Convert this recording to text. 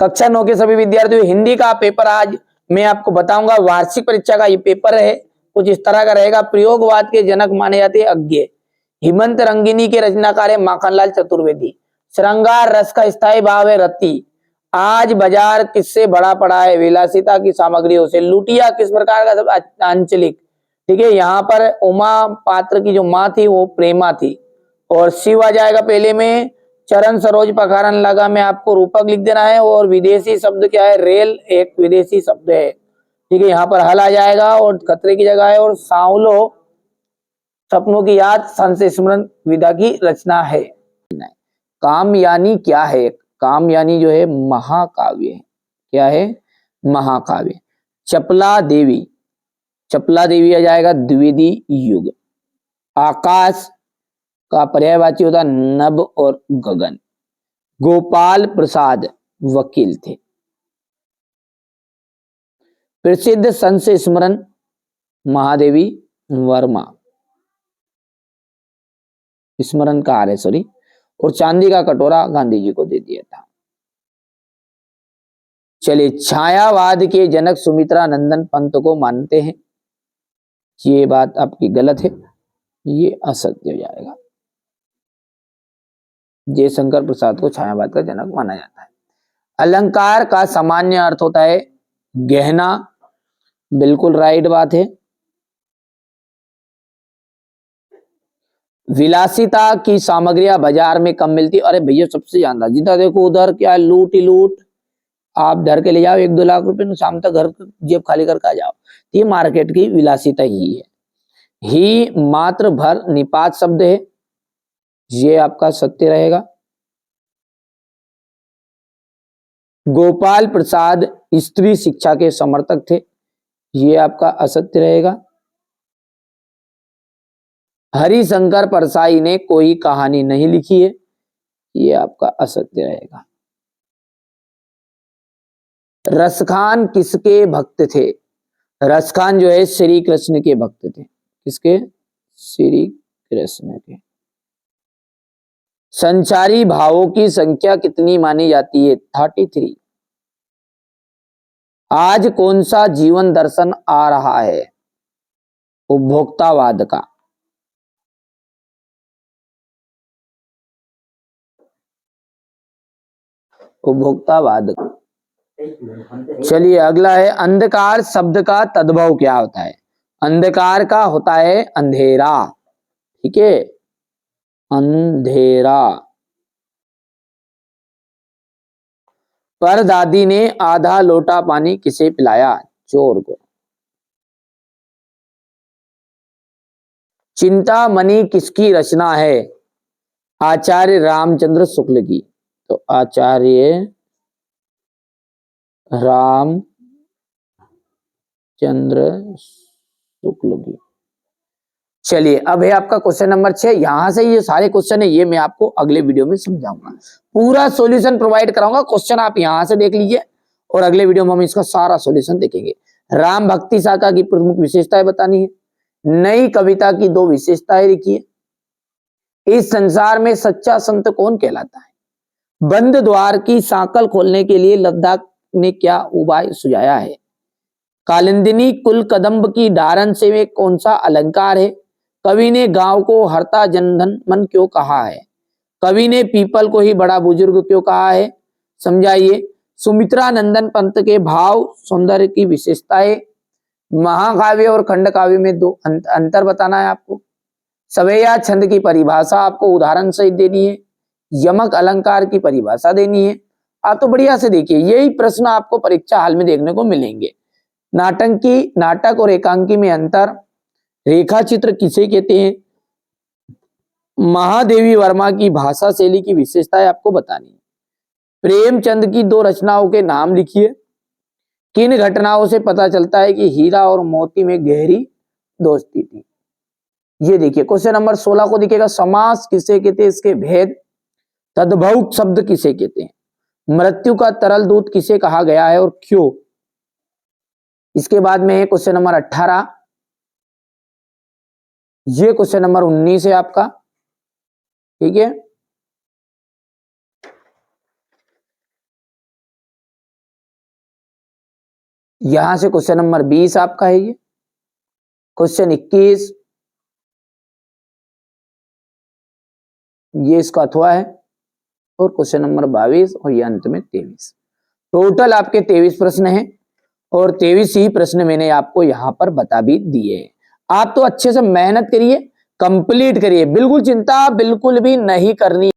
कक्षा 9 के सभी विद्यार्थियों, हिंदी का पेपर आज मैं आपको बताऊंगा। वार्षिक परीक्षा का ये पेपर है, कुछ इस तरह का रहेगा। प्रयोगवाद के जनक माने जाते हैं अज्ञ। हेमंत रंगिनी के रचनाकार है माखनलाल चतुर्वेदी। श्रृंगार रस का स्थायी भाव है रति। आज बाजार किससे बड़ा पड़ा है? विलासिता की सामग्रियों से। लुटिया किस प्रकार का शब्द? आंचलिक। ठीक है, यहाँ पर उमा पात्र की जो माँ थी वो प्रेमा थी। और शिव आ जाएगा पहले में। चरण सरोज पखारन लगा में आपको रूपक लिख देना है। और विदेशी शब्द क्या है? रेल एक विदेशी शब्द है। ठीक है, यहाँ पर हल आ जाएगा और खतरे की जगह है। और सांवलो सपनों की याद संत स्मरण विधा की रचना है। कामयानी क्या है? कामयानी जो है महाकाव्य है। क्या है? महाकाव्य। चपला देवी, चपला देवी आ जाएगा द्विवेदी युग। आकाश का पर्यायवाची होता नभ और गगन। गोपाल प्रसाद वकील थे। प्रसिद्ध संत स्मरण महादेवी वर्मा, स्मरणकार है सॉरी। और चांदी का कटोरा गांधी जी को दे दिया था। चलिए, छायावाद के जनक सुमित्रा नंदन पंत को मानते हैं। ये बात आपकी गलत है, ये असत्य हो जाएगा। जयशंकर प्रसाद को छायावाद का जनक माना जाता है। अलंकार का सामान्य अर्थ होता है गहना, बिल्कुल राइट बात है। विलासिता की सामग्रियां बाजार में कम मिलती। अरे भैया सबसे ज्यादा जितना देखो उधर क्या लूट ही लूट। आप धर के ले जाओ 1-2 लाख रुपए, शाम तक घर जेब खाली करके आ जाओ। ये मार्केट की विलासिता ही है। ही मात्र भर निपात शब्द है, ये आपका सत्य रहेगा। गोपाल प्रसाद स्त्री शिक्षा के समर्थक थे, ये आपका असत्य रहेगा। हरिशंकर परसाई ने कोई कहानी नहीं लिखी है, ये आपका असत्य रहेगा। रसखान किसके भक्त थे? रसखान जो है श्री कृष्ण के भक्त थे। किसके? श्री कृष्ण के। संचारी भावों की संख्या कितनी मानी जाती है? 33। आज कौन सा जीवन दर्शन आ रहा है? उपभोक्तावाद का। उपभोक्तावाद। चलिए अगला है अंधकार शब्द का तद्भव क्या होता है? अंधकार का होता है अंधेरा। ठीक है, अंधेरा। पर दादी ने आधा लोटा पानी किसे पिलाया? चोर को। चिंतामणि किसकी रचना है? आचार्य रामचंद्र शुक्ल की। तो आचार्य रामचंद्र शुक्ल की। चलिए अब है आपका क्वेश्चन नंबर 6। यहां से ये सारे क्वेश्चन है, ये मैं आपको अगले वीडियो में समझाऊंगा। पूरा सॉल्यूशन प्रोवाइड कराऊंगा। क्वेश्चन आप यहां से देख लीजिए और अगले वीडियो में हम इसका सारा सॉल्यूशन देखेंगे। राम भक्ति शाखा की प्रमुख विशेषताएं बतानी है। नई कविता की 2 विशेषताएं लिखिए। इस संसार में सच्चा संत कौन कहलाता है? बंद द्वार की सांकल खोलने के लिए लद्दाख ने क्या उपाय सुझाया है? कालिंदिनी कुल कदम्ब की डारन से में कौन सा अलंकार है? कवि ने गांव को हरता जनधन मन क्यों कहा है? कवि ने पीपल को ही बड़ा बुजुर्ग क्यों कहा है? समझाइए। सुमित्रा नंदन पंत के भाव सौंदर्य की विशेषताएं। महाकाव्य और खंड काव्य में 2 अंतर बताना है आपको। सवैया छंद की परिभाषा आपको उदाहरण सहित देनी है। यमक अलंकार की परिभाषा देनी है। आप तो बढ़िया से देखिए, यही प्रश्न आपको परीक्षा हाल में देखने को मिलेंगे। नाटंकी, नाटक और एकांकी में अंतर। रेखा चित्र किसे कहते हैं? महादेवी वर्मा की भाषा शैली की विशेषताएं आपको बतानी है। प्रेमचंद की 2 रचनाओं के नाम लिखिए। किन घटनाओं से पता चलता है कि हीरा और मोती में गहरी दोस्ती थी? ये देखिए क्वेश्चन नंबर 16 को दिखेगा। समास किसे कहते हैं? इसके भेद। तद्भव शब्द किसे कहते हैं? मृत्यु का तरल दूत किसे कहा गया है और क्यों? इसके बाद में है क्वेश्चन नंबर 18। ये क्वेश्चन नंबर 19 है आपका। ठीक है, यहां से क्वेश्चन नंबर 20 आपका है ये, क्वेश्चन 21 ये इसका अथवा है, और क्वेश्चन नंबर 22 और ये अंत में 23। टोटल आपके 23 प्रश्न हैं, और 23 ही प्रश्न मैंने आपको यहां पर बता भी दिए हैं। आप तो अच्छे से मेहनत करिए, कंप्लीट करिए, बिल्कुल चिंता बिल्कुल भी नहीं करनी।